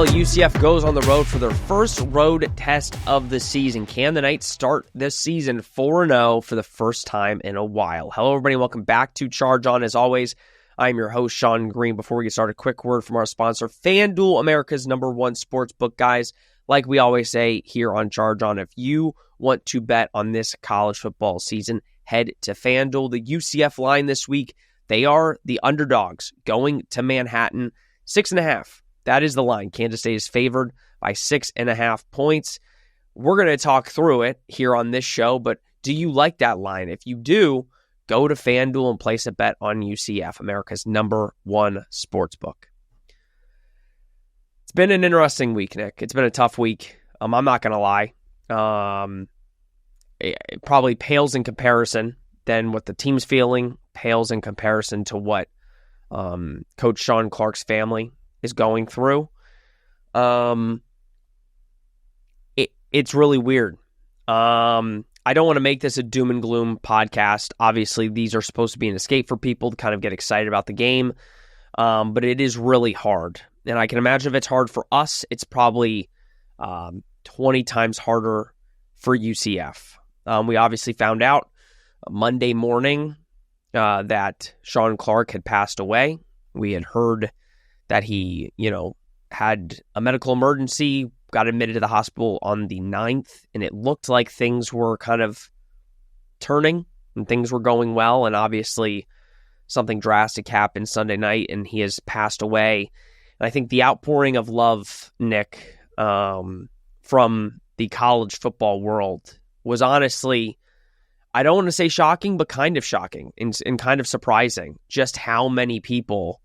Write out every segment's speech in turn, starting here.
Well, UCF goes on the road for their first road test of the season. Can the Knights start this season 4-0 for the first time in a while? Hello, everybody. Welcome back to Charge On. As always, I'm your host, Shawn Green. Before we get started, a quick word from our sponsor, FanDuel, America's #1 sportsbook. Guys, like we always say here on Charge On, if you want to bet on this college football season, head to FanDuel. The UCF line this week, they are the underdogs going to Manhattan, 6.5. That is the line. Kansas State is favored by 6.5 points. We're going to talk through it here on this show, but do you like that line? If you do, go to FanDuel and place a bet on UCF, America's #1 sportsbook. It's been an interesting week, Nick. It's been a tough week. I'm not going to lie. It probably pales in comparison than what the team's feeling, pales in comparison to what Coach Shawn Clark's family is going through. It's really weird. I don't want to make this a doom and gloom podcast. Obviously, these are supposed to be an escape for people to kind of get excited about the game. But it is really hard. And I can imagine if it's hard for us, it's probably 20 times harder for UCF. We obviously found out Monday morning that Shawn Clark had passed away. We had heard that he, had a medical emergency, got admitted to the hospital on the 9th, and it looked like things were kind of turning and things were going well. And obviously something drastic happened Sunday night and he has passed away. And I think the outpouring of love, Nick, from the college football world was honestly, I don't want to say shocking, but kind of shocking and kind of surprising just how many people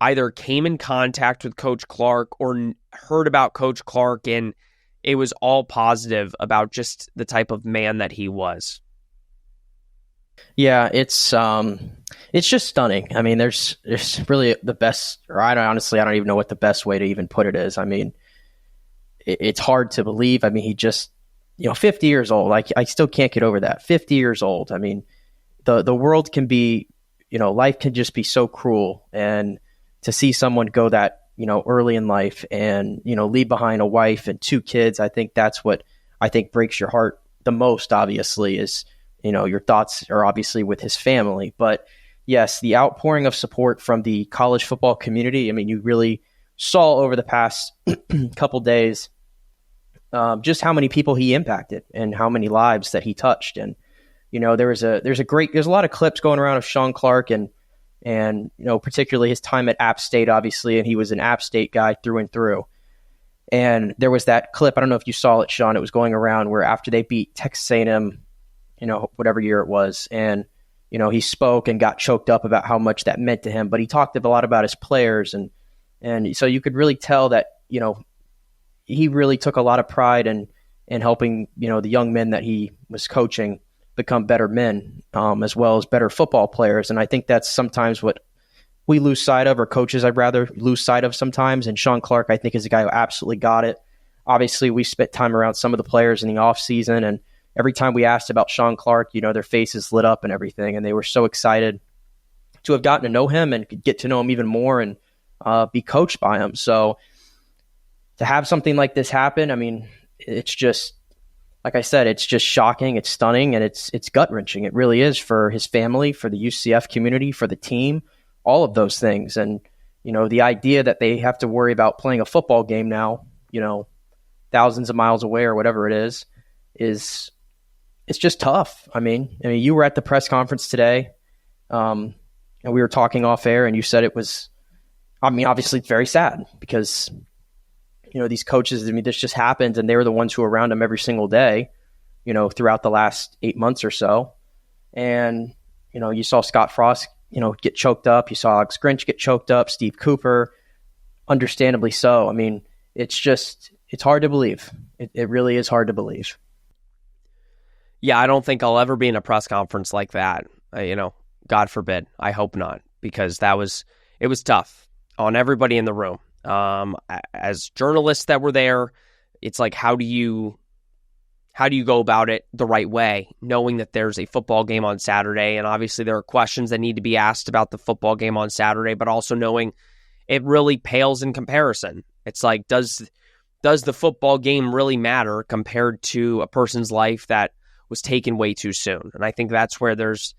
either came in contact with Coach Clark or heard about Coach Clark, and it was all positive about just the type of man that he was. Yeah, it's just stunning. I mean, there's really the best, or I don't even know what the best way to even put it is. I mean, it's hard to believe. I mean, he just, 50 years old. I still can't get over that. 50 years old. I mean, the world can be, life can just be so cruel, and to see someone go that, early in life and, leave behind a wife and 2 kids, I think that's what I think breaks your heart the most, obviously, is, your thoughts are obviously with his family. But yes, the outpouring of support from the college football community, I mean, you really saw over the past couple days just how many people he impacted and how many lives that he touched. And, there's a lot of clips going around of Shawn Clark and particularly his time at App State, obviously, and he was an App State guy through and through. And there was that clip, I don't know if you saw it, Shawn, it was going around where after they beat Texas A&M, whatever year it was, and, he spoke and got choked up about how much that meant to him, but he talked a lot about his players. And so you could really tell that, he really took a lot of pride in helping, the young men that he was coaching become better men, as well as better football players. And I think that's sometimes what we lose sight of, or coaches I'd rather lose sight of sometimes. And Shawn Clark, I think, is a guy who absolutely got it. Obviously, we spent time around some of the players in the offseason, and every time we asked about Shawn Clark, their faces lit up and everything, and they were so excited to have gotten to know him and get to know him even more and be coached by him. So to have something like this happen, I mean, it's just, like I said, it's just shocking, it's stunning, and it's gut-wrenching. It really is, for his family, for the UCF community, for the team, all of those things. And, the idea that they have to worry about playing a football game now, thousands of miles away or whatever it is it's just tough. I mean, you were at the press conference today, and we were talking off air, and you said it was, obviously it's very sad because these coaches, this just happened, and they were the ones who were around him every single day, throughout the last 8 months or so. And, you saw Scott Frost, get choked up. You saw Alex Grinch get choked up, Steve Cooper, understandably so. I mean, it's hard to believe. It really is hard to believe. Yeah, I don't think I'll ever be in a press conference like that. God forbid. I hope not, because it was tough on everybody in the room. As journalists that were there, it's like, how do you go about it the right way, knowing that there's a football game on Saturday, and obviously there are questions that need to be asked about the football game on Saturday, but also knowing it really pales in comparison. It's like, does the football game really matter compared to a person's life that was taken way too soon? And I think that's where there's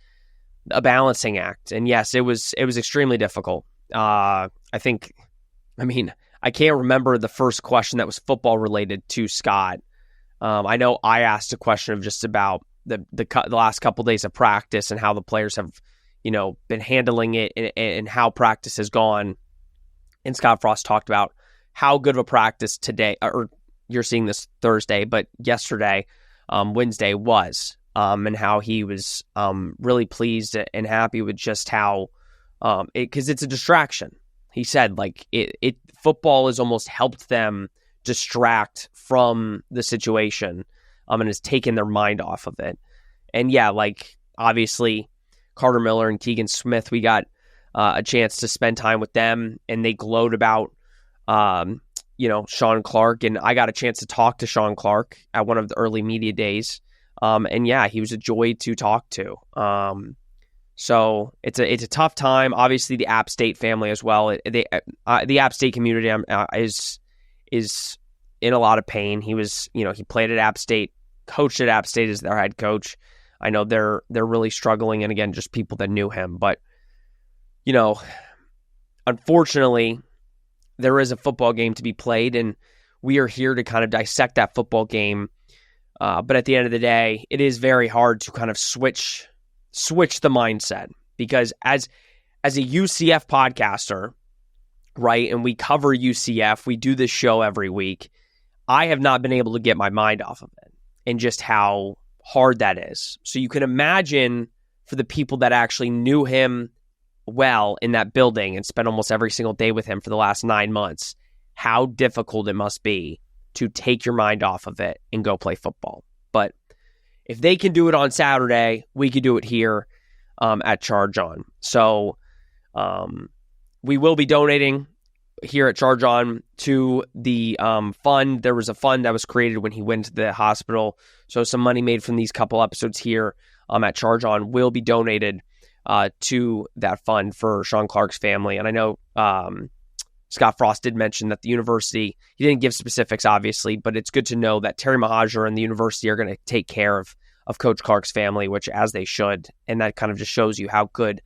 a balancing act. And yes, it was extremely difficult. I can't remember the first question that was football related to Scott. I know I asked a question of just about the last couple of days of practice and how the players have, been handling it and how practice has gone. And Scott Frost talked about how good of a practice today, or you're seeing this Thursday, but yesterday, Wednesday was, and how he was really pleased and happy with just how, because it's a distraction. He said, like, football has almost helped them distract from the situation, and has taken their mind off of it. And yeah, like, obviously, Carter Miller and Keegan Smith, we got a chance to spend time with them, and they glowed about, Shawn Clark, and I got a chance to talk to Shawn Clark at one of the early media days. And yeah, he was a joy to talk to. So it's a tough time. Obviously, the App State family as well. The App State community is in a lot of pain. He was, he played at App State, coached at App State as their head coach. I know they're really struggling, and again, just people that knew him. But unfortunately, there is a football game to be played, and we are here to kind of dissect that football game. But at the end of the day, it is very hard to kind of switch the mindset, because as a UCF podcaster, right, and we cover UCF, we do this show every week, I have not been able to get my mind off of it and just how hard that is. So you can imagine for the people that actually knew him well in that building and spent almost every single day with him for the last 9 months, how difficult it must be to take your mind off of it and go play football. But if they can do it on Saturday, we could do it here at Charge On. So we will be donating here at Charge On to the fund. There was a fund that was created when he went to the hospital. So some money made from these couple episodes here at Charge On will be donated to that fund for Shawn Clark's family. And I know Scott Frost did mention that the university, he didn't give specifics, obviously, but it's good to know that Terry Mohajir and the university are going to take care of Coach Clark's family, which as they should. And that kind of just shows you how good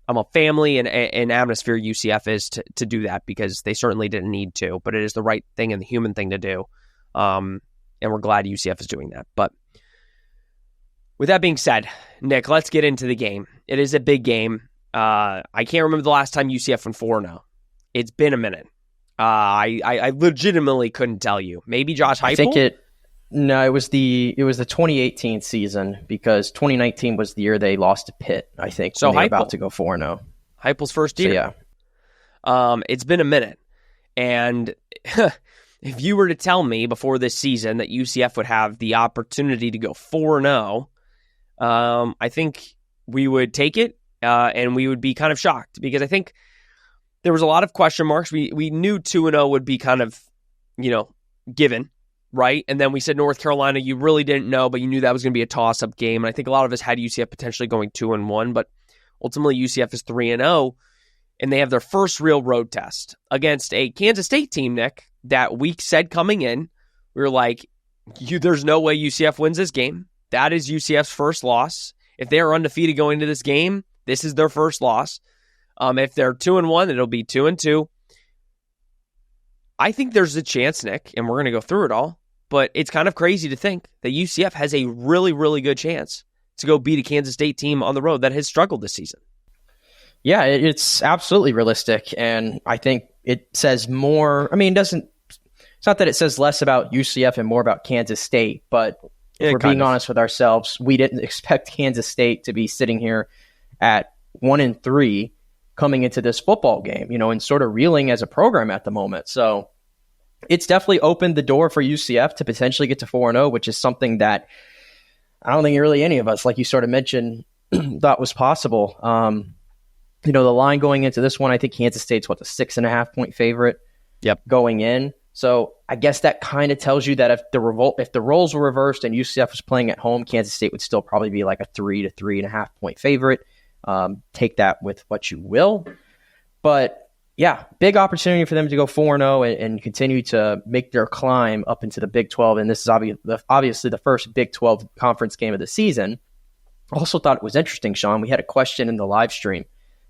a family and atmosphere UCF is to do that, because they certainly didn't need to, but it is the right thing and the human thing to do. And we're glad UCF is doing that. But with that being said, Nick, let's get into the game. It is a big game. I can't remember the last time UCF went 4-0. It's been a minute. I legitimately couldn't tell you. Maybe Josh Heupel? It was the 2018 season, because 2019 was the year they lost to Pitt, I think. So they were about to go 4-0. Heupel's first year. So, yeah. It's been a minute. And if you were to tell me before this season that UCF would have the opportunity to go 4-0, I think we would take it, and we would be kind of shocked, because I think there was a lot of question marks. We knew 2-0 would be kind of, given, right? And then we said North Carolina, you really didn't know, but you knew that was going to be a toss-up game. And I think a lot of us had UCF potentially going 2-1, but ultimately UCF is 3-0, and they have their first real road test against a Kansas State team, Nick, that we said coming in, we were like, there's no way UCF wins this game. That is UCF's first loss. If they are undefeated going into this game, this is their first loss. If they're 2-1, it'll be 2-2. I think there's a chance, Nick, and we're going to go through it all, but it's kind of crazy to think that UCF has a really, really good chance to go beat a Kansas State team on the road that has struggled this season. Yeah, it's absolutely realistic, and I think it says more. I mean, it's not that it says less about UCF and more about Kansas State, but if we're being honest with ourselves, we didn't expect Kansas State to be sitting here at 1-3 coming into this football game, and sort of reeling as a program at the moment. So it's definitely opened the door for UCF to potentially get to 4-0, which is something that I don't think really any of us, like you sort of mentioned, thought was possible. The line going into this one, I think Kansas State's the 6.5 point favorite. Yep. Going in. So I guess that kind of tells you that if the roles were reversed and UCF was playing at home, Kansas State would still probably be like a 3 to 3.5 point favorite. Take that with what you will. But yeah, big opportunity for them to go 4-0 and continue to make their climb up into the Big 12. And this is obviously the first Big 12 conference game of the season. I also thought it was interesting, Shawn. We had a question in the live stream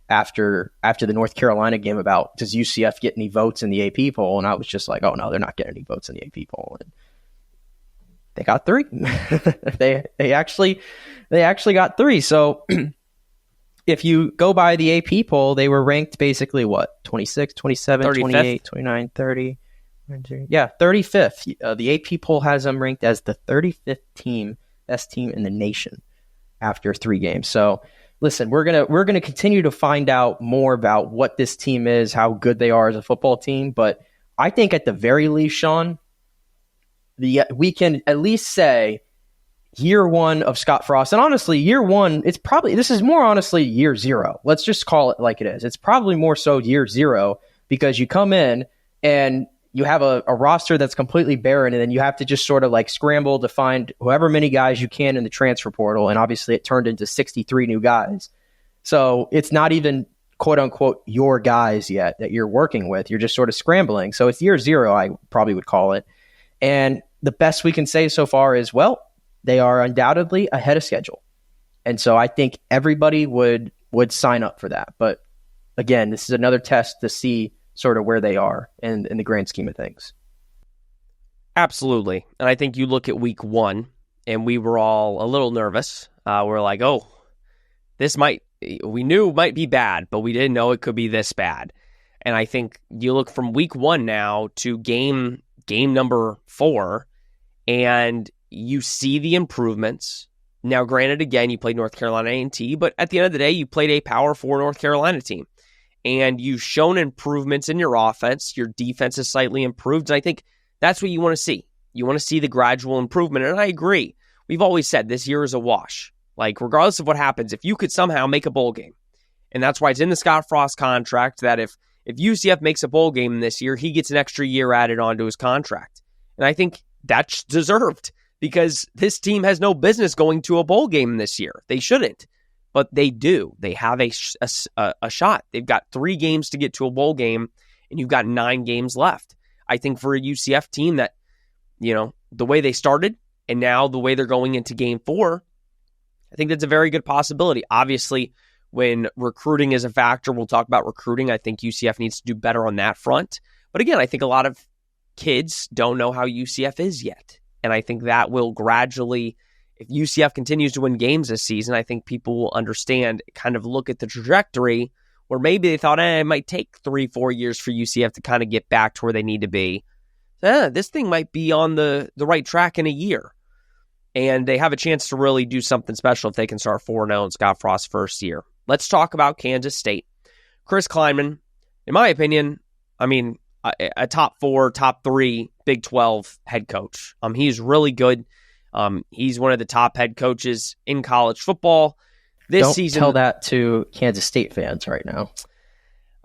after the North Carolina game about, does UCF get any votes in the AP poll? And I was just like, oh no, they're not getting any votes in the AP poll. And they got 3. they actually got 3. So if you go by the AP poll, they were ranked basically what? 26, 27, 35th? 28, 29, 30. Yeah, 35th. The AP poll has them ranked as the 35th team, best team in the nation after 3 games. So listen, we're gonna continue to find out more about what this team is, how good they are as a football team. But I think at the very least, Shawn, we can at least say year 1 of Scott Frost. And honestly, year 1, this is more honestly year 0. Let's just call it like it is. It's probably more so year 0 because you come in and you have a roster that's completely barren, and then you have to just sort of like scramble to find however many guys you can in the transfer portal. And obviously it turned into 63 new guys. So it's not even quote unquote your guys yet that you're working with. You're just sort of scrambling. So it's year 0, I probably would call it. And the best we can say so far is, well, they are undoubtedly ahead of schedule. And so I think everybody would sign up for that. But again, this is another test to see sort of where they are in the grand scheme of things. Absolutely. And I think you look at week 1, and we were all a little nervous. We're like, oh, we knew it might be bad, but we didn't know it could be this bad. And I think you look from week 1 now to game number 4, and you see the improvements. Now, granted, again, you played North Carolina A&T, but at the end of the day, you played a Power 4 North Carolina team. And you've shown improvements in your offense. Your defense is slightly improved. And I think that's what you want to see. You want to see the gradual improvement. And I agree. We've always said this year is a wash. Like, regardless of what happens, if you could somehow make a bowl game, and that's why it's in the Scott Frost contract that if UCF makes a bowl game this year, he gets an extra year added onto his contract. And I think that's deserved because this team has no business going to a bowl game this year. They shouldn't. But they do. They have a shot. They've got 3 games to get to a bowl game, and you've got 9 games left. I think for a UCF team that, the way they started and now the way they're going into game 4, I think that's a very good possibility. Obviously, when recruiting is a factor, we'll talk about recruiting. I think UCF needs to do better on that front. But again, I think a lot of kids don't know how UCF is yet. And I think that will gradually, if UCF continues to win games this season, I think people will understand, kind of look at the trajectory where maybe they thought, it might take 3-4 years for UCF to kind of get back to where they need to be. This thing might be on the right track in a year. And they have a chance to really do something special if they can start 4-0 in Scott Frost's first year. Let's talk about Kansas State. Chris Kleinman, in my opinion, a top 4, top 3 Big 12 head coach. He's really good. He's one of the top head coaches in college football this season. Don't tell that to Kansas State fans right now.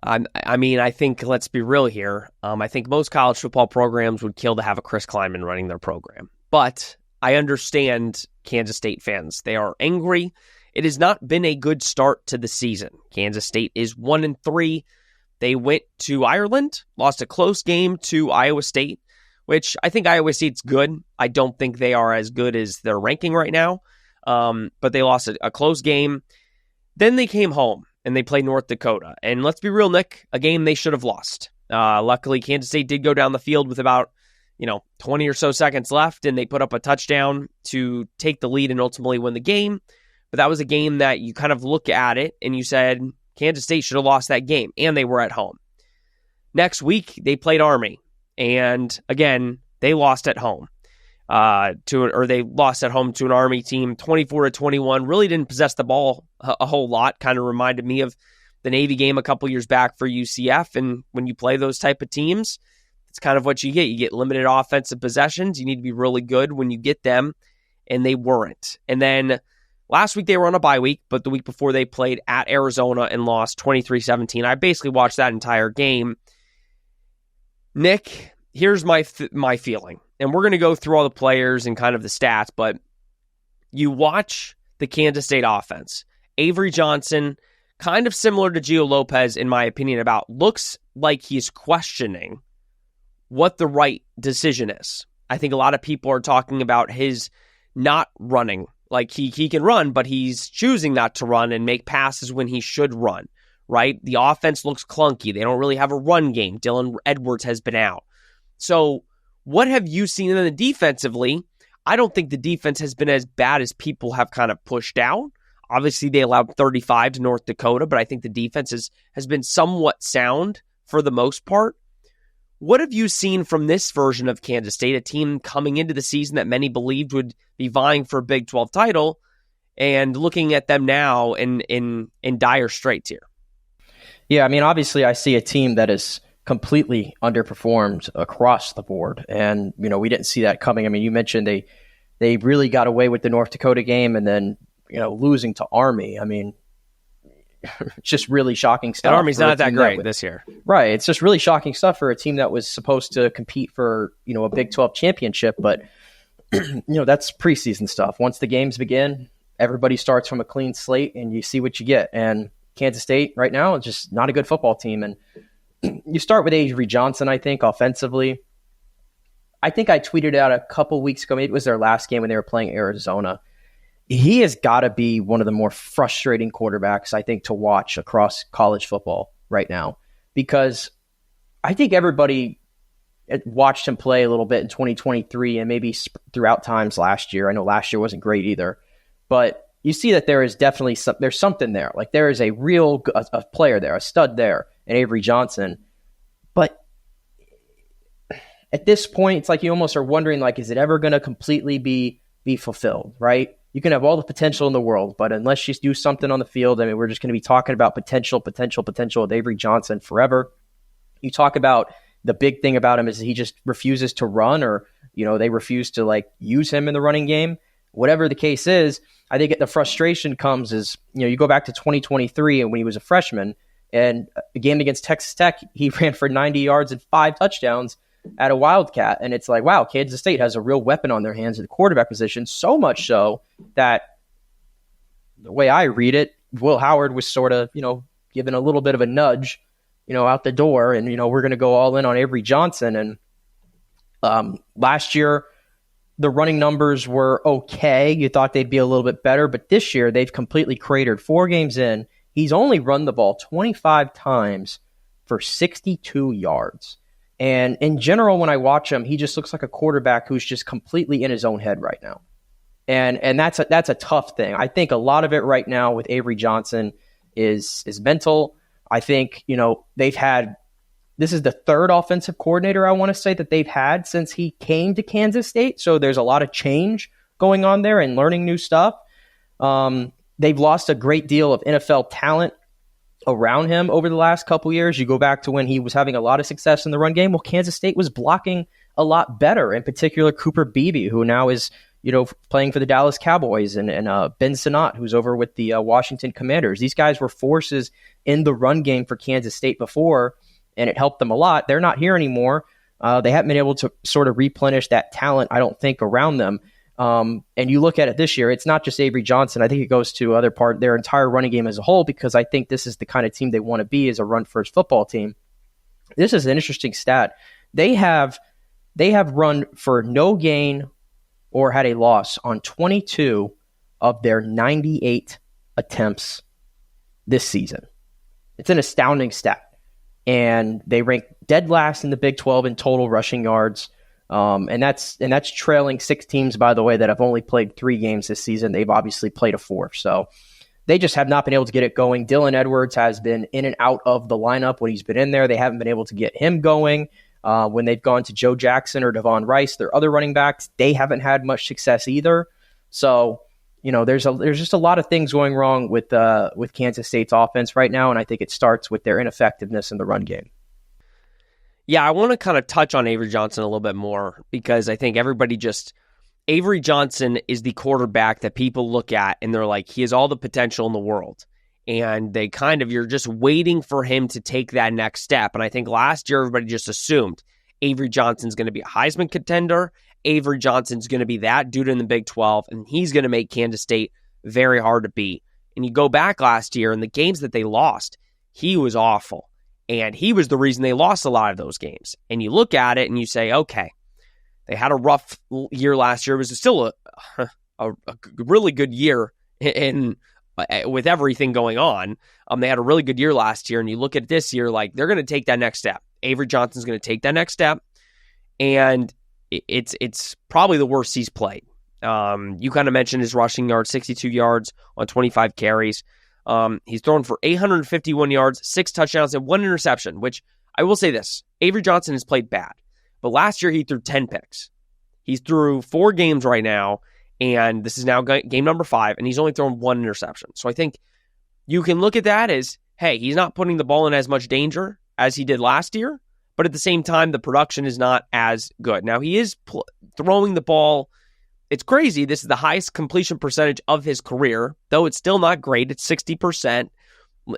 I think, let's be real here. I think most college football programs would kill to have a Chris Kleinman running their program. But I understand Kansas State fans. They are angry. It has not been a good start to the season. Kansas State is 1-3. They went to Ireland, lost a close game to Iowa State, which I think Iowa State's good. I don't think they are as good as their ranking right now, but they lost a close game. Then they came home and they played North Dakota. And let's be real, Nick, a game they should have lost. Luckily, Kansas State did go down the field with about 20 or so seconds left, and they put up a touchdown to take the lead and ultimately win the game. But that was a game that you kind of look at it and you said, Kansas State should have lost that game, and they were at home. Next week, they played Army, and again, they lost at home. They lost at home to an Army team, 24-21. Really didn't possess the ball a whole lot. Kind of reminded me of the Navy game a couple years back for UCF. And when you play those type of teams, it's kind of what you get. You get limited offensive possessions. You need to be really good when you get them, and they weren't. And then last week they were on a bye week, but the week before they played at Arizona and lost 23-17. I basically watched that entire game. Nick, here's my feeling. And we're going to go through all the players and kind of the stats, but you watch the Kansas State offense. Avery Johnson kind of similar to Gio Lopez, in my opinion, about looks like he's questioning what the right decision is. I think a lot of people are talking about his not running. Like he can run, but he's choosing not to run and make passes when he should run, right? The offense looks clunky. They don't really have a run game. Dylan Edwards has been out. So what have you seen in the defensively? I don't think the defense has been as bad as people have kind of pushed out. Obviously, they allowed 35 to North Dakota, but I think the defense has been somewhat sound for the most part. What have you seen from this version of Kansas State, a team coming into the season that many believed would be vying for a Big 12 title, and looking at them now in dire straits here? Yeah, I mean, obviously I see a team that is completely underperformed across the board. And, we didn't see that coming. I mean, you mentioned they really got away with the North Dakota game, and then, losing to Army. I mean, it's just really shocking stuff. And Army's not that great this year. Right. It's just really shocking stuff for a team that was supposed to compete for, a Big 12 championship. But, that's preseason stuff. Once the games begin, everybody starts from a clean slate and you see what you get. And Kansas State right now is just not a good football team. And you start with Avery Johnson, I think, offensively. I think I tweeted out a couple weeks ago, maybe it was their last game when they were playing Arizona. He has got to be one of the more frustrating quarterbacks, I think, to watch across college football right now, because I think everybody watched him play a little bit in 2023 and maybe throughout times last year. I know last year wasn't great either, but you see that there is definitely there's something there. Like there is a real a player there, a stud there in Avery Johnson. But at this point, it's like you almost are wondering, like, is it ever going to completely be fulfilled, right? You can have all the potential in the world, but unless you do something on the field, I mean, we're just going to be talking about potential with Avery Johnson forever. You talk about the big thing about him is he just refuses to run, or, they refuse to use him in the running game. Whatever the case is, I think the frustration comes is, you go back to 2023 and when he was a freshman, and a game against Texas Tech, he ran for 90 yards and 5 touchdowns at a Wildcat. And it's like, wow, Kansas State has a real weapon on their hands at the quarterback position, so much so that the way I read it, Will Howard was sort of, given a little bit of a nudge, out the door, and, we're going to go all in on Avery Johnson. And last year, the running numbers were okay. You thought they'd be a little bit better, but this year they've completely cratered. 4 games in, he's only run the ball 25 times for 62 yards. And in general, when I watch him, he just looks like a quarterback who's just completely in his own head right now. And that's a tough thing. I think a lot of it right now with Avery Johnson is mental. I think, this is the 3rd offensive coordinator, I want to say, that they've had since he came to Kansas State. So there's a lot of change going on there and learning new stuff. They've lost a great deal of NFL talent around him over the last couple years. You go back to when he was having a lot of success in the run game. Well, Kansas State was blocking a lot better, in particular Cooper Beebe, who now is, playing for the Dallas Cowboys, and Ben Sinnott, who's over with the Washington Commanders. These guys were forces in the run game for Kansas State before, and it helped them a lot. They're not here anymore. They haven't been able to sort of replenish that talent, I don't think, around them. And you look at it this year, it's not just Avery Johnson. I think it goes to their entire running game as a whole, because I think this is the kind of team they want to be as a run-first football team. This is an interesting stat. They have run for no gain or had a loss on 22 of their 98 attempts this season. It's an astounding stat. And they rank dead last in the Big 12 in total rushing yards. And that's trailing 6 teams, by the way, that have only played 3 games this season. They've obviously played a 4th. So they just have not been able to get it going. Dylan Edwards has been in and out of the lineup when he's been in there. They haven't been able to get him going. When they've gone to Joe Jackson or Devon Rice, their other running backs, they haven't had much success either. So, there's just a lot of things going wrong with Kansas State's offense right now, and I think it starts with their ineffectiveness in the run game. Yeah, I want to kind of touch on Avery Johnson a little bit more, because I think Avery Johnson is the quarterback that people look at and they're like, he has all the potential in the world. And you're just waiting for him to take that next step. And I think last year, everybody just assumed Avery Johnson's going to be a Heisman contender. Avery Johnson's going to be that dude in the Big 12, and he's going to make Kansas State very hard to beat. And you go back last year and the games that they lost, he was awful. And he was the reason they lost a lot of those games. And you look at it and you say, okay, they had a rough year last year. It was still a really good year with everything going on. They had a really good year last year. And you look at this year, like they're going to take that next step. Avery Johnson's going to take that next step. And it's probably the worst he's played. You kind of mentioned his rushing yards, 62 yards on 25 carries. He's thrown for 851 yards, 6 touchdowns, and 1 interception, which I will say this. Avery Johnson has played bad. But last year he threw 10 picks. He's through 4 games right now, and this is now game number 5, and he's only thrown 1 interception. So I think you can look at that as, hey, he's not putting the ball in as much danger as he did last year, but at the same time, the production is not as good. Now, he is throwing the ball. It's crazy. This is the highest completion percentage of his career, though it's still not great. It's 60%.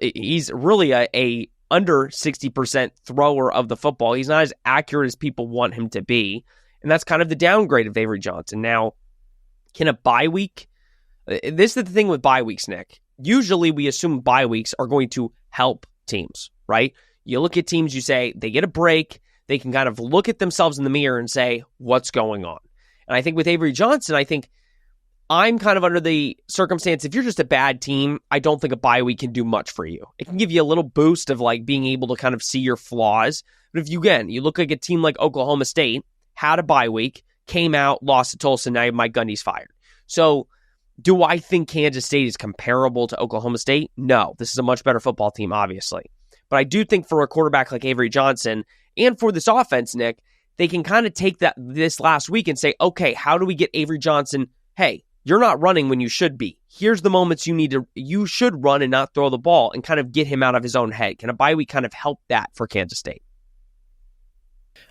He's really a under 60% thrower of the football. He's not as accurate as people want him to be, and that's kind of the downgrade of Avery Johnson. Now, can a bye week? This is the thing with bye weeks, Nick. Usually, we assume bye weeks are going to help teams, right? You look at teams, you say, they get a break, they can kind of look at themselves in the mirror and say, what's going on? And I think with Avery Johnson, I think I'm kind of under the circumstance, if you're just a bad team, I don't think a bye week can do much for you. It can give you a little boost of like being able to kind of see your flaws. But if you look like a team like Oklahoma State, had a bye week, came out, lost to Tulsa, now Mike Gundy's fired. So do I think Kansas State is comparable to Oklahoma State? No, this is a much better football team, obviously. But I do think for a quarterback like Avery Johnson and for this offense, Nick, they can kind of take this last week and say, okay, how do we get Avery Johnson? Hey, you're not running when you should be. Here's the moments you should run and not throw the ball, and kind of get him out of his own head. Can a bye week kind of help that for Kansas State?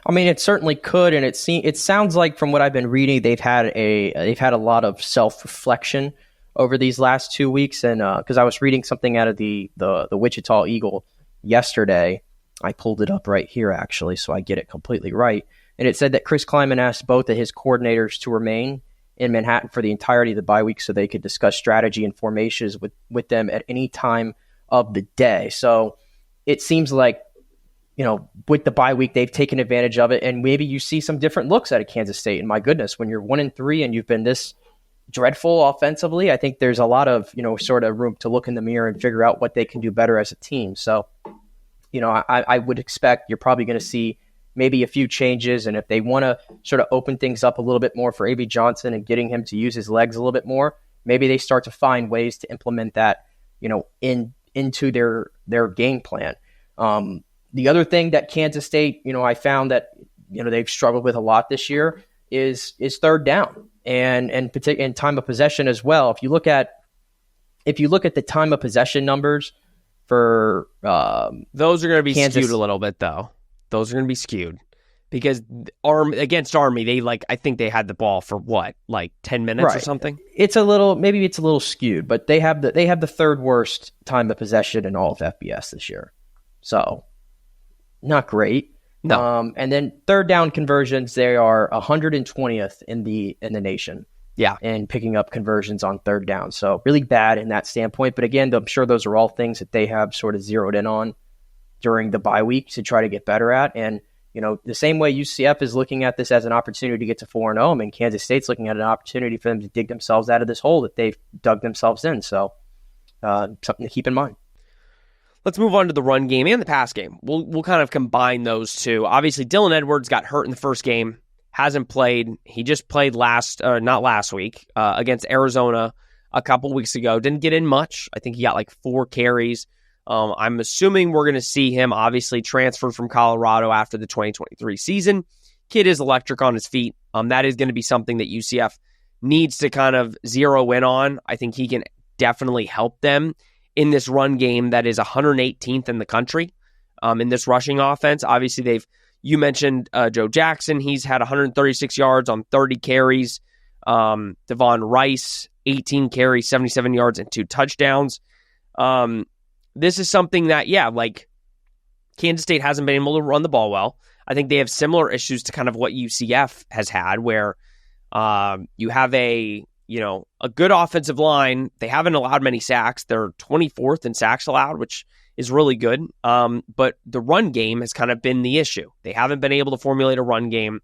I mean, it certainly could, and it sounds like from what I've been reading, they've had a lot of self-reflection over these last 2 weeks, and because I was reading something out of the Wichita Eagle yesterday. I pulled it up right here, actually, so I get it completely right. And it said that Chris Kleiman asked both of his coordinators to remain in Manhattan for the entirety of the bye week so they could discuss strategy and formations with them at any time of the day. So it seems like, with the bye week, they've taken advantage of it, and maybe you see some different looks out of Kansas State. And my goodness, when you're 1-3 and you've been this dreadful offensively, I think there's a lot of, sort of room to look in the mirror and figure out what they can do better as a team. So, I would expect you're probably going to see maybe a few changes. And if they want to sort of open things up a little bit more for Avery Johnson and getting him to use his legs a little bit more, maybe they start to find ways to implement that, into their game plan. The other thing that Kansas State, I found that, they've struggled with a lot this year is third down and time of possession as well. If you look at the time of possession numbers for those are going to be skewed a little bit, though. Those are going to be skewed because against Army, I think they had the ball for what, like 10 minutes or something. Maybe it's a little skewed, but they have the third worst time of possession in all of FBS this year. So not great. No. And then third down conversions, they are 120th in the nation. Yeah. And picking up conversions on third down. So really bad in that standpoint. But again, I'm sure those are all things that they have sort of zeroed in on during the bye week to try to get better at. And, the same way UCF is looking at this as an opportunity to get to 4-0, I mean, Kansas State's looking at an opportunity for them to dig themselves out of this hole that they've dug themselves in. So something to keep in mind. Let's move on to the run game and the pass game. We'll kind of combine those two. Obviously, Dylan Edwards got hurt in the first game. Hasn't played. He just played not last week, against Arizona a couple weeks ago. Didn't get in much. I think he got like 4 carries. I'm assuming we're going to see him obviously transferred from Colorado after the 2023 season. Kid is electric on his feet. That is going to be something that UCF needs to kind of zero in on. I think he can definitely help them in this run game that is 118th in the country in this rushing offense. Obviously, you mentioned Joe Jackson. He's had 136 yards on 30 carries. Devon Rice, 18 carries, 77 yards, and 2 touchdowns. This is something that, Kansas State hasn't been able to run the ball well. I think they have similar issues to kind of what UCF has had, where you have a a good offensive line. They haven't allowed many sacks. They're 24th in sacks allowed, which is really good. But the run game has kind of been the issue. They haven't been able to formulate a run game,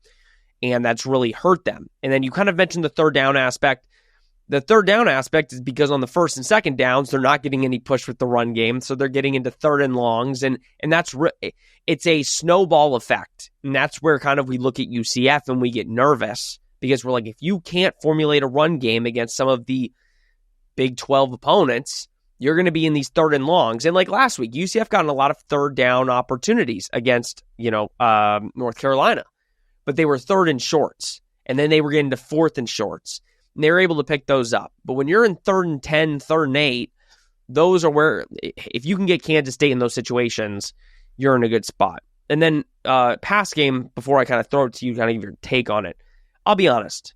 and that's really hurt them. And then you kind of mentioned the third down aspect. The third down aspect is because on the first and second downs, they're not getting any push with the run game, so they're getting into third and longs, and that's it's a snowball effect. And that's where kind of we look at UCF and we get nervous because we're like, if you can't formulate a run game against some of the Big 12 opponents, you're going to be in these third and longs. And like last week, UCF got in a lot of third down opportunities against, North Carolina, but they were third and shorts, and then they were getting to fourth and shorts. And they were able to pick those up. But when you're in 3rd and 10, 3rd and 8, those are where, if you can get Kansas State in those situations, you're in a good spot. And then pass game, before I kind of throw it to you, kind of give your take on it, I'll be honest.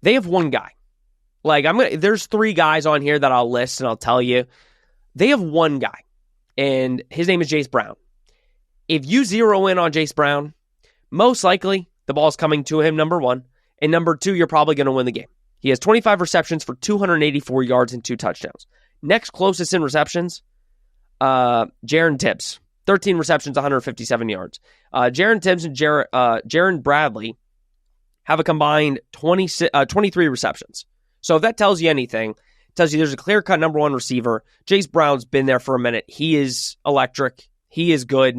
They have one guy. There's 3 guys on here that I'll list and I'll tell you. They have one guy, and his name is Jace Brown. If you zero in on Jace Brown, most likely the ball's coming to him, number 1. And number 2, you're probably going to win the game. He has 25 receptions for 284 yards and 2 touchdowns. Next closest in receptions, Jaron Tibbs. 13 receptions, 157 yards. Jaron Tibbs and Jaron Bradley have a combined 23 receptions. So if that tells you anything, it tells you there's a clear-cut number 1 receiver. Jace Brown's been there for a minute. He is electric. He is good.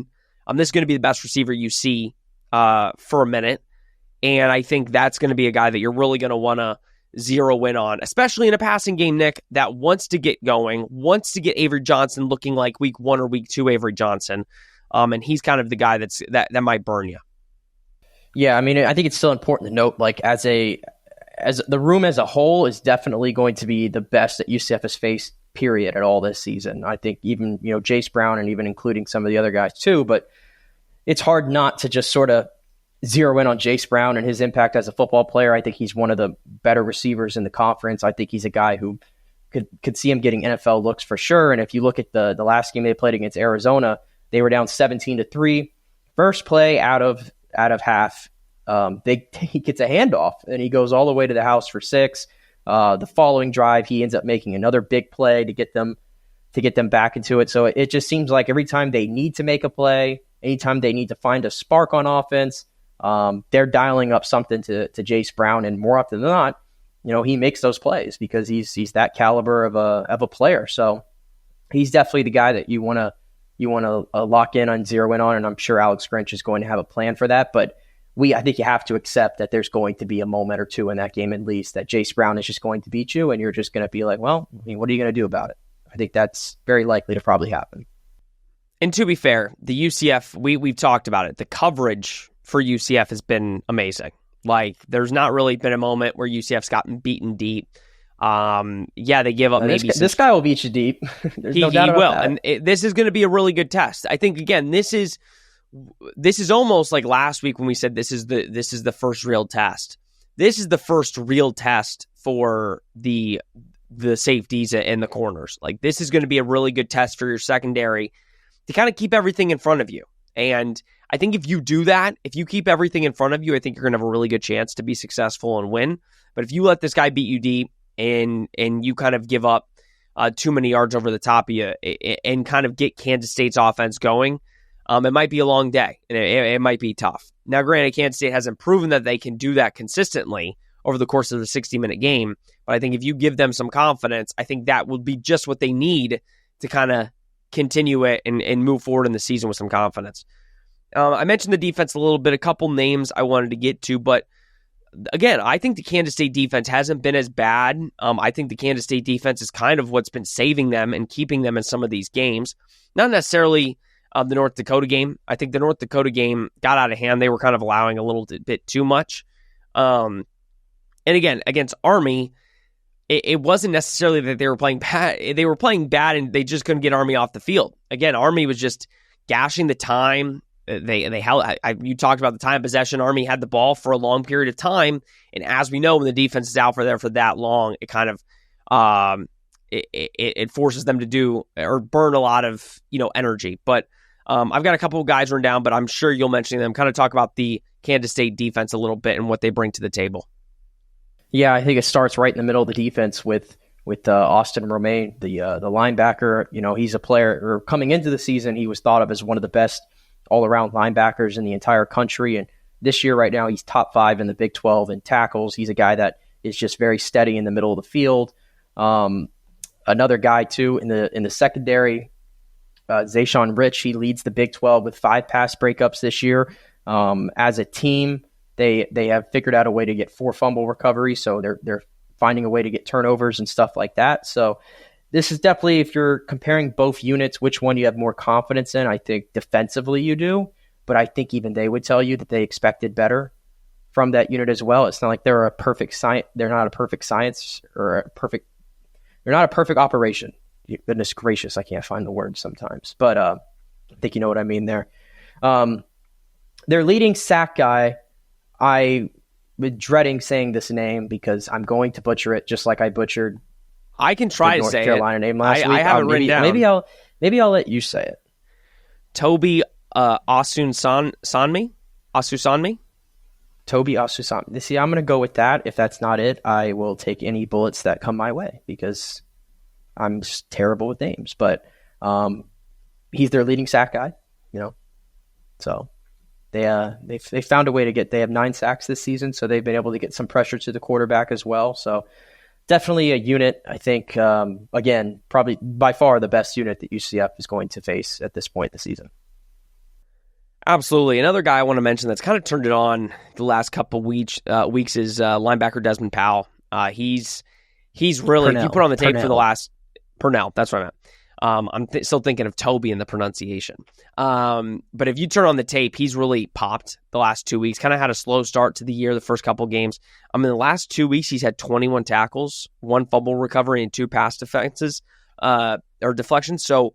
This is going to be the best receiver you see for a minute. And I think that's going to be a guy that you're really going to want to zero in on, especially in a passing game, Nick, that wants to get going, wants to get Avery Johnson looking like week 1 or week 2 Avery Johnson. And he's kind of the guy that might burn you. Yeah, I mean, I think it's still important to note, like, as the room as a whole is definitely going to be the best that UCF has faced, period, at all this season. I think even, Jace Brown and even including some of the other guys too, but it's hard not to just sort of zero in on Jace Brown and his impact as a football player. I think he's one of the better receivers in the conference. I think he's a guy who could see him getting NFL looks for sure. And if you look at the last game they played against Arizona, they were down 17-3. First play out of half, he gets a handoff and he goes all the way to the house for 6. The following drive, he ends up making another big play to get them back into it. So it just seems like every time they need to make a play, anytime they need to find a spark on offense, they're dialing up something to Jace Brown, and more often than not, he makes those plays because he's that caliber of a player. So he's definitely the guy that you want to lock in on, zero in on, and I'm sure Alex Grinch is going to have a plan for that. But I think you have to accept that there's going to be a moment or two in that game at least that Jace Brown is just going to beat you, and you're just going to be like, well, I mean, what are you going to do about it? I think that's very likely to probably happen. And to be fair, the UCF, we've talked about it. The coverage for UCF has been amazing. Like, there's not really been a moment where UCF's gotten beaten deep. They give up this guy will beat you deep. There's no doubt about that. And this is going to be a really good test. I think, again, this is almost like last week when we said this is the first real test. This is the first real test for the safeties and the corners. Like, this is going to be a really good test for your secondary to kind of keep everything in front of you. And I think if you do that, if you keep everything in front of you, I think you're going to have a really good chance to be successful and win. But if you let this guy beat you deep and you kind of give up too many yards over the top of you and kind of get Kansas State's offense going, it might be a long day and it might be tough. Now, granted, Kansas State hasn't proven that they can do that consistently over the course of the 60-minute game. But I think if you give them some confidence, I think that will be just what they need to kind of continue it and move forward in the season with some confidence. I mentioned the defense a little bit, a couple names I wanted to get to, but again, I think the Kansas State defense hasn't been as bad. I think the Kansas State defense is kind of what's been saving them and keeping them in some of these games. Not necessarily the North Dakota game. I think the North Dakota game got out of hand. They were kind of allowing a little bit too much. And again, against Army, it wasn't necessarily that they were playing bad. They were playing bad and they just couldn't get Army off the field. Again, Army was just gashing the time. They held. You talked about the time possession. Army had the ball for a long period of time, and as we know, when the defense is out for that long, it kind of it forces them to do or burn a lot of energy. But I've got a couple of guys written down, but I'm sure you'll mention them. Kind of talk about the Kansas State defense a little bit and what they bring to the table. Yeah, I think it starts right in the middle of the defense with Austin Romaine, the linebacker. He's a player, or coming into the season, he was thought of as one of the best all-around linebackers in the entire country. And this year, right now, he's top 5 in the Big 12 in tackles. He's a guy that is just very steady in the middle of the field. Another guy, too, in the secondary, Zayshawn Rich, he leads the Big 12 with 5 pass breakups this year. As a team, they have figured out a way to get 4 fumble recoveries, so they're finding a way to get turnovers and stuff like that. So this is definitely, if you're comparing both units, which one you have more confidence in. I think defensively you do, but I think even they would tell you that they expected better from that unit as well. It's not like they're a perfect science. They're not a perfect science or they're not a perfect operation. Goodness gracious, I can't find the word sometimes, but I think you know what I mean there. Their leading sack guy, I was dreading saying this name because I'm going to butcher it, just like I butchered. I can try to North say Carolina name last week. I have it written down. Maybe I'll let you say it. Toby Asusanmi. Toby Asusanmi. See, I'm going to go with that. If that's not it, I will take any bullets that come my way because I'm just terrible with names. But he's their leading sack guy, So they found a way to get. They have 9 sacks this season, so they've been able to get some pressure to the quarterback as well. So definitely a unit. I think again, probably by far the best unit that UCF is going to face at this point in the season. Absolutely. Another guy I want to mention that's kind of turned it on the last couple weeks is linebacker Desmond Powell. He's really, if you put on the tape for the last Purnell, that's what I meant. I'm still thinking of Toby in the pronunciation. But if you turn on the tape, he's really popped the last 2 weeks. Kind of had a slow start to the year, the first couple games. The last 2 weeks, he's had 21 tackles, 1 fumble recovery, and 2 pass defenses or deflections. So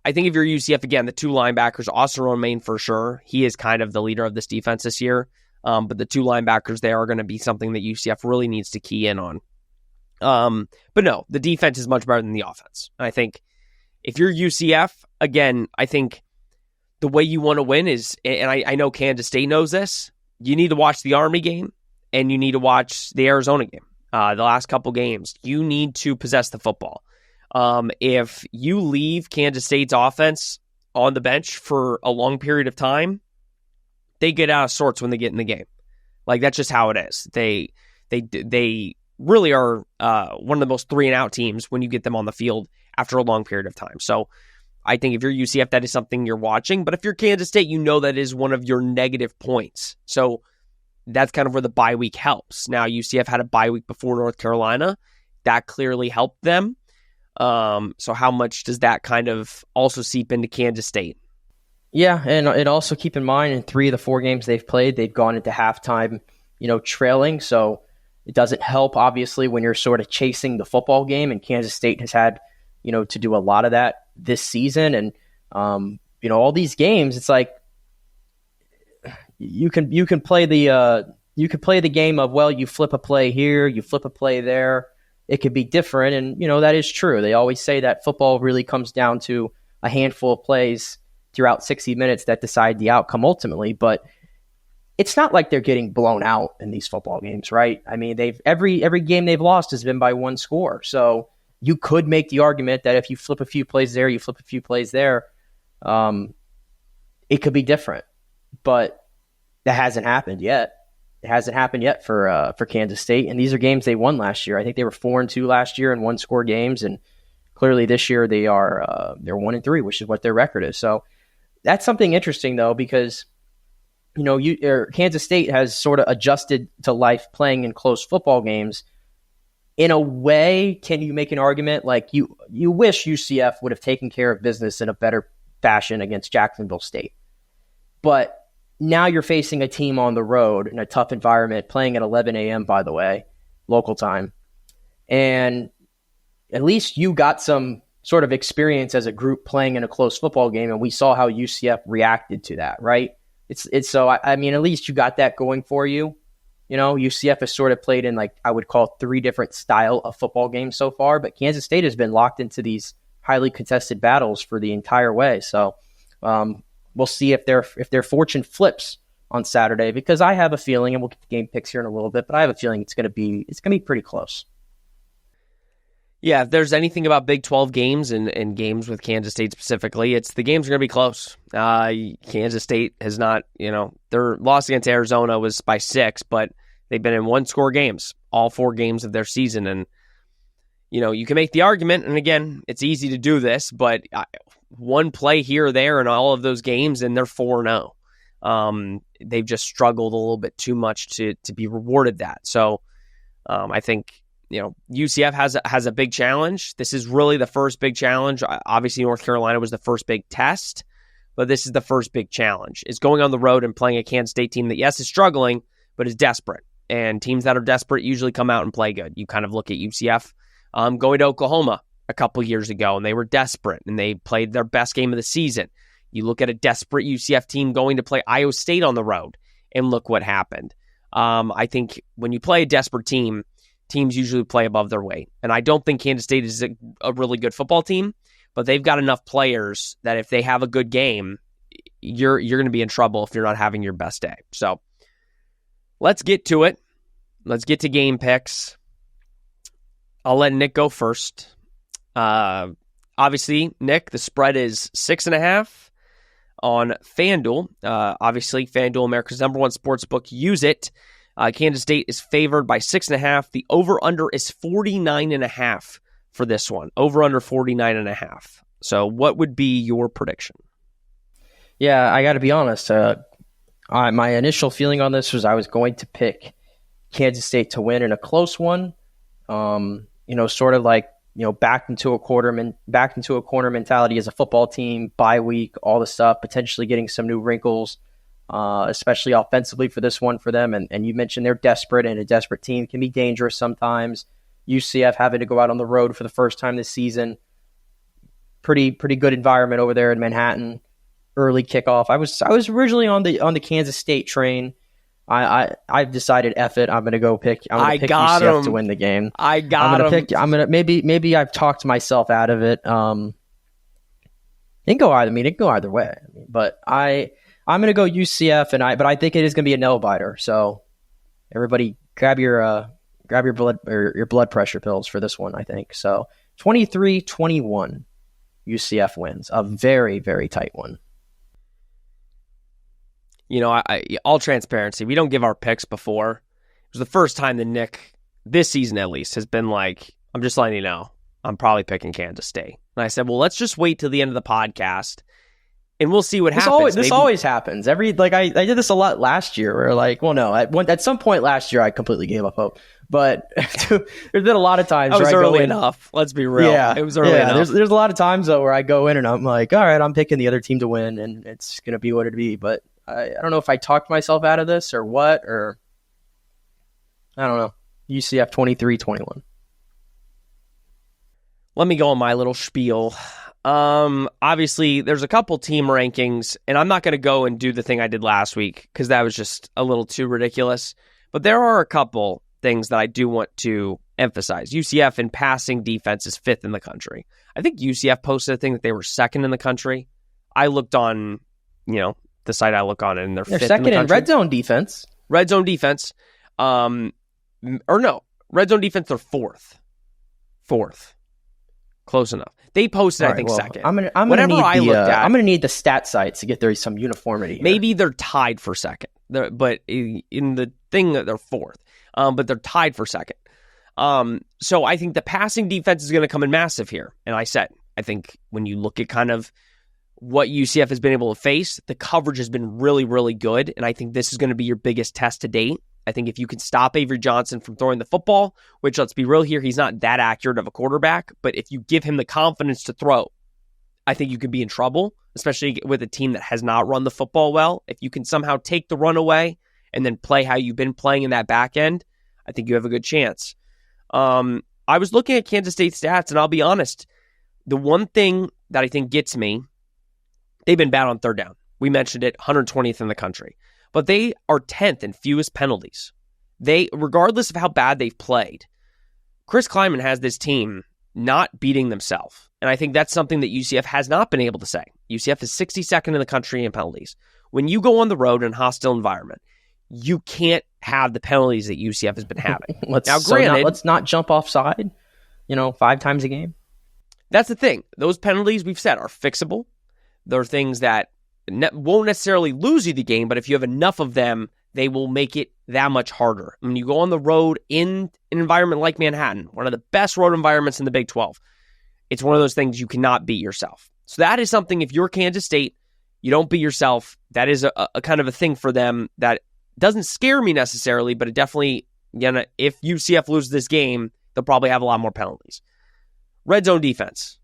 I think if you're UCF, again, the 2 linebackers, Austin Romaine for sure. He is kind of the leader of this defense this year. But the 2 linebackers there are going to be something that UCF really needs to key in on. But no, the defense is much better than the offense. I think if you're UCF, again, I think the way you want to win is, and I know Kansas State knows this, you need to watch the Army game and you need to watch the Arizona game. The last couple games, you need to possess the football. If you leave Kansas State's offense on the bench for a long period of time, they get out of sorts when they get in the game. Like, that's just how it is. They really are one of the most 3-and-out teams when you get them on the field after a long period of time. So I think if you're UCF, that is something you're watching. But if you're Kansas State, you know that is one of your negative points. So that's kind of where the bye week helps. Now, UCF had a bye week before North Carolina. That clearly helped them. So how much does that kind of also seep into Kansas State? Yeah, and also keep in mind, in 3 of the 4 games they've played, they've gone into halftime, trailing. So it doesn't help, obviously, when you're sort of chasing the football game. And Kansas State has had, to do a lot of that this season. And, all these games, it's like you can play the game of, well, you flip a play here, you flip a play there. It could be different. And, that is true. They always say that football really comes down to a handful of plays throughout 60 minutes that decide the outcome ultimately. But it's not like they're getting blown out in these football games, right? Every game they've lost has been by 1 score. So you could make the argument that if you flip a few plays there, you flip a few plays there, it could be different. But that hasn't happened yet. It hasn't happened yet for Kansas State, and these are games they won last year. I think they were 4-2 last year in 1-score games, and clearly this year they're 1-3, which is what their record is. So that's something interesting, though, because Kansas State has sort of adjusted to life playing in close football games. In a way, can you make an argument like you wish UCF would have taken care of business in a better fashion against Jacksonville State, but now you're facing a team on the road in a tough environment, playing at 11 a.m., by the way, local time. And at least you got some sort of experience as a group playing in a close football game, and we saw how UCF reacted to that, right? It's so, at least you got that going for you. UCF has sort of played in, like, I would call 3 different style of football games so far, but Kansas State has been locked into these highly contested battles for the entire way. So, we'll see if their fortune flips on Saturday, because I have a feeling, and we'll get the game picks here in a little bit, but I have a feeling it's going to be pretty close. Yeah, if there's anything about Big 12 games and games with Kansas State specifically, it's the games are going to be close. Kansas State has not, their loss against Arizona was by 6, but they've been in one-score games, all 4 games of their season. And, you can make the argument, and again, it's easy to do this, but one play here or there in all of those games, and they're 4-0. They've just struggled a little bit too much to be rewarded that. So I think, UCF has a big challenge. This is really the first big challenge. Obviously, North Carolina was the first big test, but this is the first big challenge. Is going on the road and playing a Kansas State team that, yes, is struggling, but is desperate. And teams that are desperate usually come out and play good. You kind of look at UCF going to Oklahoma a couple years ago, and they were desperate, and they played their best game of the season. You look at a desperate UCF team going to play Iowa State on the road, and look what happened. I think when you play a desperate team, teams usually play above their weight. And I don't think Kansas State is a really good football team, but they've got enough players that if they have a good game, you're going to be in trouble if you're not having your best day. So let's get to it. Let's get to game picks. I'll let Nick go first. Obviously, Nick, the spread is 6.5 on FanDuel. Obviously, FanDuel, America's #1 sportsbook. Use it. Kansas State is favored by 6.5. The over-under is 49.5 for this one. Over-under 49.5. So what would be your prediction? Yeah, I got to be honest. My initial feeling on this was I was going to pick Kansas State to win in a close one. Sort of like, backed into a corner mentality as a football team, bye week, all the stuff, potentially getting some new wrinkles. Especially offensively for this one for them. And you mentioned they're desperate, and a desperate team can be dangerous sometimes. UCF having to go out on the road for the first time this season. Pretty good environment over there in Manhattan. Early kickoff. I was originally on the Kansas State train. I've decided F it. I'm gonna pick UCF to win the game. Maybe I've talked myself out of it. It can go either way. But I'm going to go UCF, but I think it is going to be a nail biter. So everybody grab your blood or your blood pressure pills for this one, I think. So 23-21 UCF wins. A very, very tight one. All transparency, we don't give our picks before. It was the first time that Nick, this season at least, has been like, I'm just letting you know, I'm probably picking Kansas State. And I said, well, let's just wait till the end of the podcast and we'll see what happens. This always happens. I did this a lot last year where at some point last year I completely gave up hope. But there's been a lot of times where I go in. Enough. Let's be real. Yeah, it was early enough. There's a lot of times though where I go in and I'm like, all right, I'm picking the other team to win and it's going to be what it be. But I don't know if I talked myself out of this or what, or I don't know. UCF 23-21. Let me go on my little spiel. Obviously, there's a couple team rankings, and I'm not going to go and do the thing I did last week because that was just a little too ridiculous. But there are a couple things that I do want to emphasize. UCF in passing defense is 5th in the country. I think UCF posted a thing that they were 2nd in the country. I looked on, the site I look on, and they're 5th in the country. 2nd in red zone defense. Red zone defense. Red zone defense, they're 4th. 4th. Close enough. They posted, I think, 2nd. I'm gonna need the stat sites to get there some uniformity here. Maybe they're tied for 2nd, but in the thing that they're 4th, but they're tied for 2nd. So I think the passing defense is going to come in massive here. And I think when you look at kind of what UCF has been able to face, the coverage has been really, really good. And I think this is going to be your biggest test to date. I think if you can stop Avery Johnson from throwing the football, which let's be real here, he's not that accurate of a quarterback, but if you give him the confidence to throw, I think you could be in trouble, especially with a team that has not run the football well. If you can somehow take the run away and then play how you've been playing in that back end, I think you have a good chance. I was looking at Kansas State stats, and I'll be honest, the one thing that I think gets me, they've been bad on third down. We mentioned it, 120th in the country. But they are 10th in fewest penalties. Regardless of how bad they've played, Chris Kleiman has this team not beating themselves. And I think that's something that UCF has not been able to say. UCF is 62nd in the country in penalties. when you go on the road in a hostile environment, you can't have the penalties that UCF has been having. Let's not jump offside, 5 times a game. That's the thing. Those penalties we've said are fixable. They're things that won't necessarily lose you the game, but if you have enough of them, they will make it that much harder. When you go on the road in an environment like Manhattan, one of the best road environments in the Big 12, it's one of those things you cannot beat yourself. So that is something, if you're Kansas State, you don't beat yourself. That is a kind of a thing for them that doesn't scare me necessarily, but it definitely, if UCF loses this game, they'll probably have a lot more penalties. Red zone defense.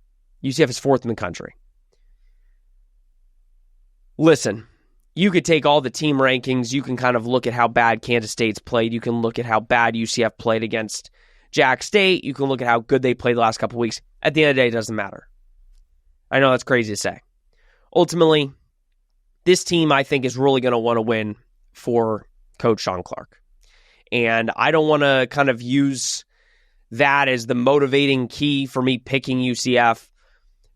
UCF is 4th in the country. Listen, you could take all the team rankings. You can kind of look at how bad Kansas State's played. You can look at how bad UCF played against Jack State. You can look at how good they played the last couple of weeks. At the end of the day, it doesn't matter. I know that's crazy to say. Ultimately, this team, I think, is really going to want to win for Coach Shawn Clark. And I don't want to kind of use that as the motivating key for me picking UCF.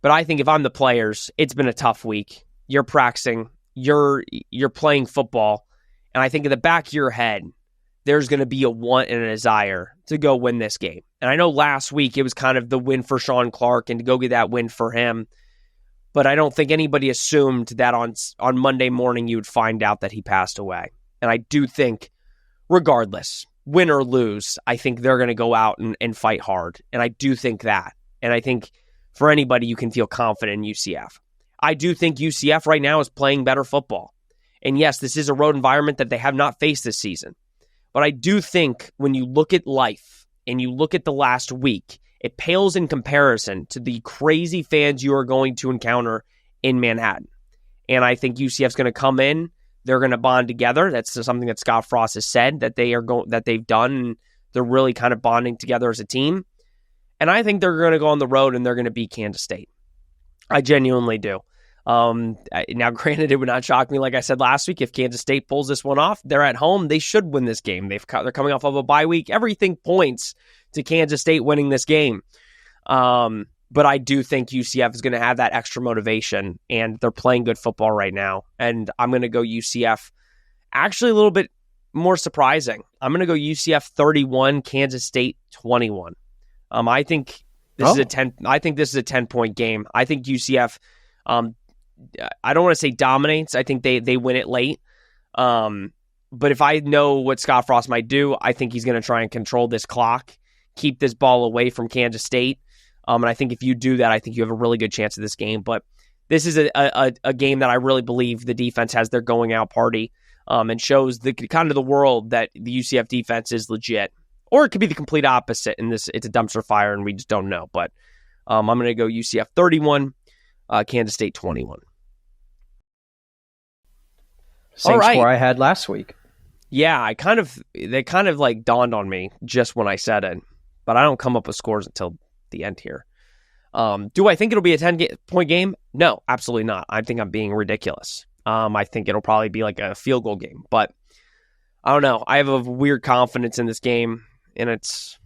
But I think if I'm the players, it's been a tough week. You're practicing. You're playing football. And I think in the back of your head, there's going to be a want and a desire to go win this game. And I know last week it was kind of the win for Shawn Clark and to go get that win for him. But I don't think anybody assumed that on Monday morning you would find out that he passed away. And I do think, regardless, win or lose, I think they're going to go out and fight hard. And I do think that. And I think for anybody, you can feel confident in UCF. I do think UCF right now is playing better football. And yes, this is a road environment that they have not faced this season. But I do think when you look at life and you look at the last week, it pales in comparison to the crazy fans you are going to encounter in Manhattan. And I think UCF's going to come in. They're going to bond together. That's something that Scott Frost has said that they've done. And they're really kind of bonding together as a team. And I think they're going to go on the road and they're going to beat Kansas State. I genuinely do. Now, granted, it would not shock me, like I said last week, if Kansas State pulls this one off. They're at home. They should win this game. They're coming off of a bye week. Everything points to Kansas State winning this game. But I do think UCF is going to have that extra motivation, and they're playing good football right now. And I'm going to go UCF. Actually, a little bit more surprising. I'm going to go UCF 31, Kansas State 21. I think this is a 10. I think this is a 10-point game. I think UCF. I don't want to say dominates. I think they win it late. But if I know what Scott Frost might do, I think he's going to try and control this clock, keep this ball away from Kansas State. And I think if you do that, I think you have a really good chance of this game. But this is a game that I really believe the defense has their going out party, and shows the kind of the world that the UCF defense is legit. Or it could be the complete opposite, and it's a dumpster fire, and we just don't know. But I'm going to go UCF 31, Kansas State 21. Same score I had last week. Yeah, they kind of like dawned on me just when I said it, but I don't come up with scores until the end here. Do I think it'll be a 10-point game? No, absolutely not. I think I'm being ridiculous. I think it'll probably be like a field goal game, but I don't know. I have a weird confidence in this game, and it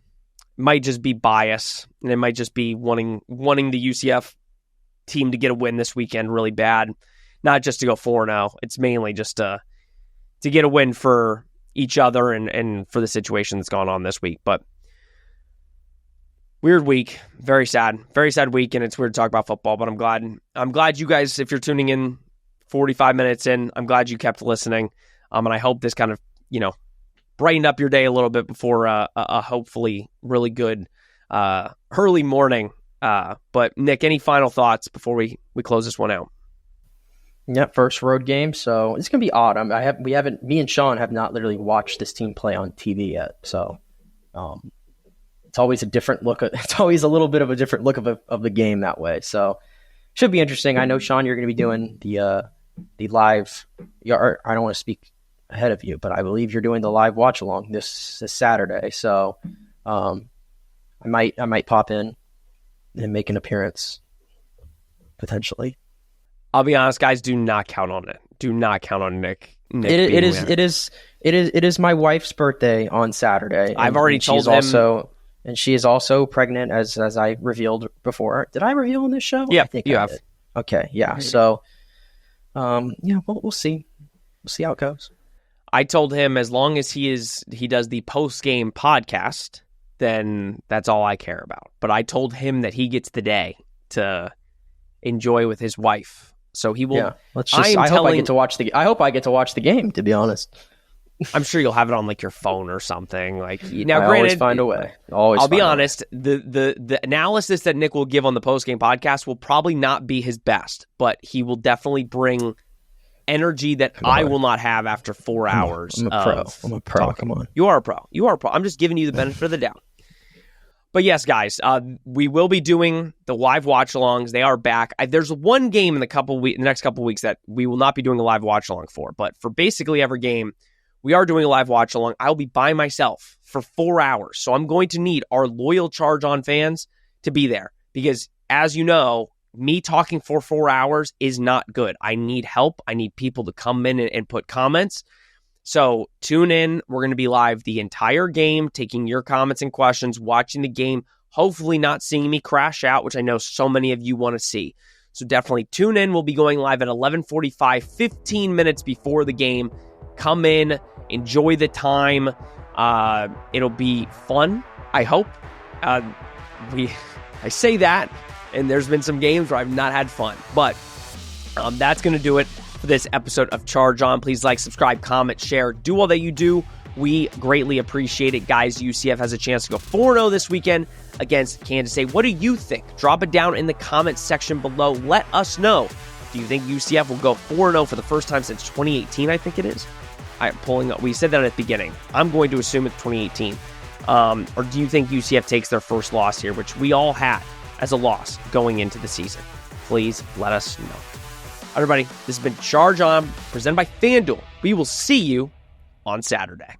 might just be bias, and it might just be wanting the UCF team to get a win this weekend really bad. Not just to go 4-0. It's mainly just to get a win for each other and for the situation that's gone on this week. But weird week. Very sad week, and it's weird to talk about football, but I'm glad you guys, if you're tuning in 45 minutes in, I'm glad you kept listening. And I hope this kind of, brightened up your day a little bit before a hopefully really good early morning. But Nick, any final thoughts before we close this one out? Yep, first road game, so it's gonna be odd. Me and Shawn have not literally watched this team play on TV yet, so it's always a different look. It's always a little bit of a different look of the game that way. So should be interesting. I know, Shawn, you're gonna be doing the live. I don't want to speak ahead of you, but I believe you're doing the live watch along this Saturday. So I might pop in and make an appearance potentially. I'll be honest, guys. Do not count on it. Do not count on Nick. It is my wife's birthday on Saturday. I've already told him. And she is also pregnant, as I revealed before. Did I reveal on this show? Yeah, I think you I have. did. Okay, yeah. So, we'll see. We'll see how it goes. I told him as long as he does the post-game podcast, then that's all I care about. But I told him that he gets the day to enjoy with his wife. So he will. Yeah, I hope I get to watch the game, to be honest. I'm sure you'll have it on like your phone or something. Like now, I granted, always find a way. I'll be honest. The analysis that Nick will give on the post-game podcast will probably not be his best, but he will definitely bring energy that I will not have after 4 hours. I'm a pro. Talking. Come on. You are a pro. I'm just giving you the benefit of the doubt. But yes, guys, we will be doing the live watch-alongs. They are back. There's one game in the next couple weeks that we will not be doing a live watch-along for. But for basically every game, we are doing a live watch-along. I'll be by myself for 4 hours. So I'm going to need our loyal Charge On fans to be there. Because, as you know, me talking for 4 hours is not good. I need help. I need people to come in and put comments. So tune in. We're going to be live the entire game, taking your comments and questions, watching the game, hopefully not seeing me crash out, which I know so many of you want to see. So definitely tune in. We'll be going live at 11:45, 15 minutes before the game. Come in, enjoy the time. It'll be fun, I hope. I say that, and there's been some games where I've not had fun. But that's going to do it for this episode of Charge On. Please like, subscribe, comment, share. Do all that you do. We greatly appreciate it. Guys, UCF has a chance to go 4-0 this weekend against Kansas State. What do you think? Drop it down in the comments section below. Let us know. Do you think UCF will go 4-0 for the first time since 2018, I think it is? I'm pulling up. We said that at the beginning. I'm going to assume it's 2018. Or do you think UCF takes their first loss here, which we all had as a loss going into the season? Please let us know. Everybody, this has been Charge On, presented by FanDuel. We will see you on Saturday.